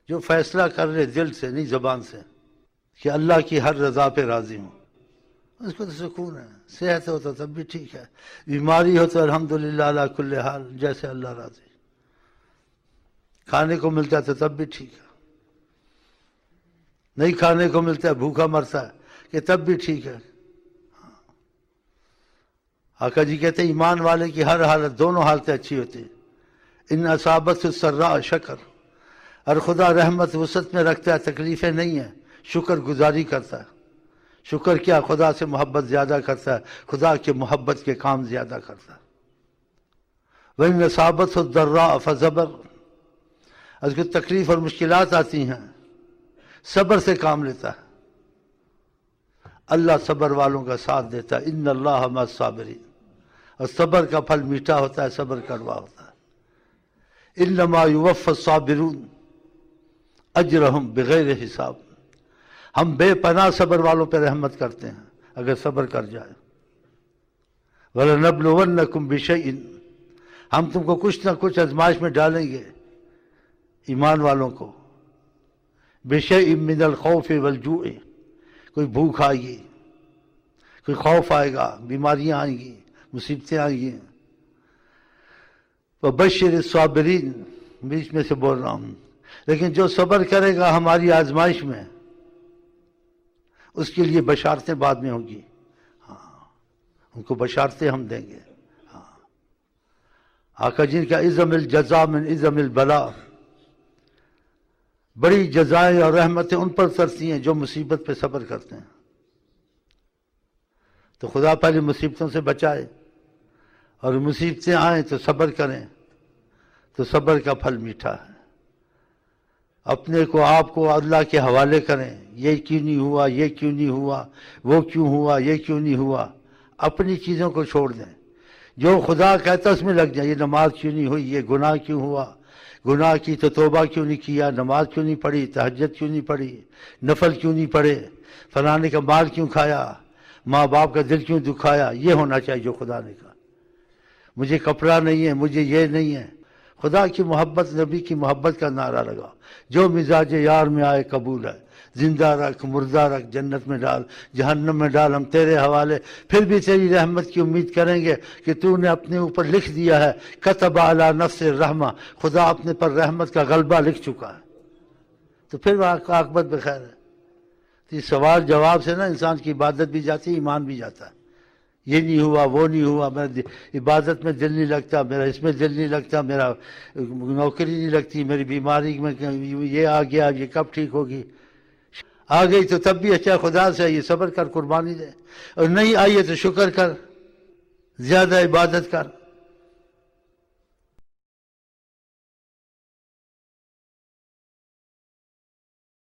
جو فیصلہ کر رہے دل سے نہیں زبان سے کہ اللہ کی ہر رضا پہ راضی ہوں، اس کو تو سکون ہے. صحت ہو تو تب بھی ٹھیک ہے، بیماری ہو تو الحمدللہ علی کل حال، جیسے اللہ راضی. کھانے کو ملتا ہے تو تب بھی ٹھیک ہے، نہیں کھانے کو ملتا ہے بھوکا مرتا ہے کہ تب بھی ٹھیک ہے. آقا جی کہتے ہیں ایمان والے کی ہر حالت، دونوں حالتیں اچھی ہوتی ہیں. ان اصابت السراء شکر، اور خدا رحمت وسعت میں رکھتا ہے، تکلیفیں نہیں ہیں، شکر گزاری کرتا ہے. شکر کیا؟ خدا سے محبت زیادہ کرتا ہے، خدا کے محبت کے کام زیادہ کرتا ہے. وَإِنْ أَصَابَتْهُ الضَّرَّاءُ فَصَبَرَ، اس کو تکلیف اور مشکلات آتی ہیں، صبر سے کام لیتا ہے. اللہ صبر والوں کا ساتھ دیتا ہے. ان اللہ مع الصابرین، اور صبر کا پھل میٹھا ہوتا ہے، صبر کڑوا ہوتا ہے. انما یوفی الصابرون اجرہم بغیر حساب، ہم بے پناہ صبر والوں پہ رحمت کرتے ہیں اگر صبر کر جائے. وَلَنَبْلُوَنَّكُمْ بِشَيْءٍ، ہم تم کو کچھ نہ کچھ آزمائش میں ڈالیں گے ایمان والوں کو. بِشَيْءٍ مِّنَ الْخَوْفِ وَالْجُوعِ، کوئی بھوک آئے گی، کوئی خوف آئے گا، بیماریاں آئیں گی، مصیبتیں آئیں گی. وَبَشِّرِ الصَّابِرِينَ، بیچ میں سے بول رہا ہوں، لیکن جو صبر کرے گا ہماری آزمائش میں، اس کے لیے بشارتیں بعد میں ہوں گی. ان کو بشارتیں ہم دیں گے. آقا جن کا عظم الجزا من عظم البلا، بڑی جزائیں اور رحمتیں ان پر اترتی ہیں جو مصیبت پہ صبر کرتے ہیں. تو خدا پہلے مصیبتوں سے بچائے، اور مصیبتیں آئیں تو صبر کریں، تو صبر کا پھل میٹھا ہے. اپنے کو آپ کو اللہ کے حوالے کریں، یہ کیوں نہیں ہوا، یہ کیوں نہیں ہوا، وہ کیوں ہوا، یہ کیوں نہیں ہوا. اپنی چیزوں کو چھوڑ دیں، جو خدا کہتا اس میں لگ جائیں. یہ نماز کیوں نہیں ہوئی، یہ گناہ کیوں ہوا، گناہ کی تو توبہ کیوں نہیں کیا، نماز کیوں نہیں پڑھی، تہجد کیوں نہیں پڑھی، نفل کیوں نہیں پڑھے، فلانے کا مال کیوں کھایا، ماں باپ کا دل کیوں دکھایا. یہ ہونا چاہیے جو خدا نے کہا. مجھے کپڑا نہیں ہے، مجھے یہ نہیں ہے. خدا کی محبت، نبی کی محبت کا نعرہ لگا. جو مزاج یار میں آئے قبول ہے، زندہ رکھ، مردہ رکھ، جنت میں ڈال، جہنم میں ڈال، ہم تیرے حوالے. پھر بھی تیری رحمت کی امید کریں گے کہ تو نے اپنے اوپر لکھ دیا ہے، کتب علی نفس الرحمہ، خدا اپنے پر رحمت کا غلبہ لکھ چکا ہے. تو پھر عاقبت بخیر ہے. تو یہ سوال جواب سے نا انسان کی عبادت بھی جاتی ہے، ایمان بھی جاتا ہے. یہ نہیں ہوا، وہ نہیں ہوا، میرا عبادت میں دل نہیں لگتا، میرا اس میں دل نہیں لگتا، میرا نوکری نہیں لگتی، میری بیماری میں یہ آ گیا، یہ کب ٹھیک ہوگی. آ گئی تو تب بھی اچھا، خدا سے یہ صبر کر، قربانی دے. اور نہیں آئی ہے تو شکر کر، زیادہ عبادت کر.